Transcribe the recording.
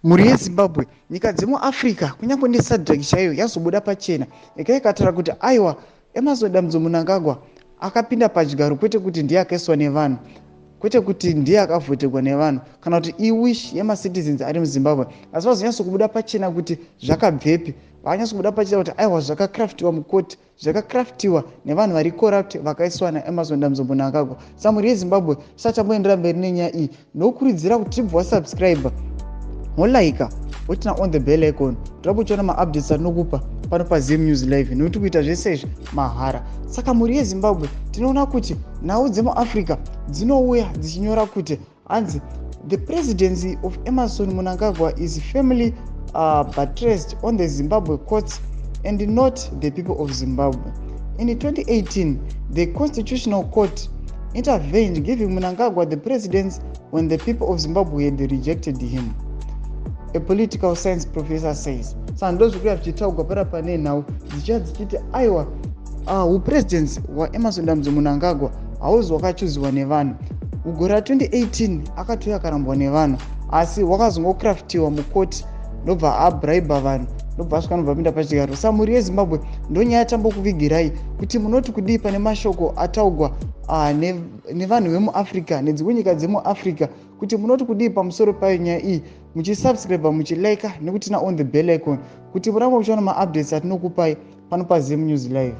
Muri yeZimbabwe, nyika dzemuAfrica kunyange neSADC chaiyo yazobuda pachena ikatara kuti aiwa emasodamdzo Mnangagwa akapinda pachigaro, kwete kuti ndiye akaiswa nevanhu, kwete kuti ndiye akavhoterwa nevanhu, kana kuti iwish yemacitizens ari muZimbabwe. Asi vazonyatso kubuda pachena kuti zvakabvepi, vanyatso kubuda pachena kuti aiwa zvakakraftiwa mukoti, zvakakraftiwa nevanhu vari corrupt vakaiswa naEmmerson Mnangagwa. Saka muri yeZimbabwe tisatamboendera mberi nenyaya iyi. Ndinokurudzira kuti tibva wasubscribe, wolaika, wotina on the bell icon, tirakuchiona maupdates atinokupa pano paZim News Live, nekuti kuita zvese izvi mahara. Saka muri yeZimbabwe tinoona kuti nhau dzemuAfrica dzinouya dzichinyora kuti hanzi the presidency of Emmerson Mnangagwa is firmly buttressed on the Zimbabwe courts and not the people of Zimbabwe. In 2018, the Constitutional Court intervened, giving Mnangagwa the presidency when the people of Zimbabwe had rejected him, a political science professor says. Sando zvikuya zvichitaurwa parapa nenhau dzichiti aiwa upresidency waEmmerson Mnangagwa hauzi wakachuziwa nevanhu. Mugore ra2018 akatouya akarambwa nevanhu, asi wakazongokraftiwa mukoti ndobva abraiba vanhu, ndobva asvika nobva pachigaro. Saka muri yeZimbabwe ndonyaya tambokuvigirai kuti munoti kudii pane mashoko ataugwa nevanhu vemuAfrica nedzimwe nyika dzemuAfrica, kuti munoti kudii pamusoro payo nyaya iyi, muchisubscribe, muchilaika nekutina on the bell icon, kuti murambe muchiona maupdates atinokupai pano paZim News Live.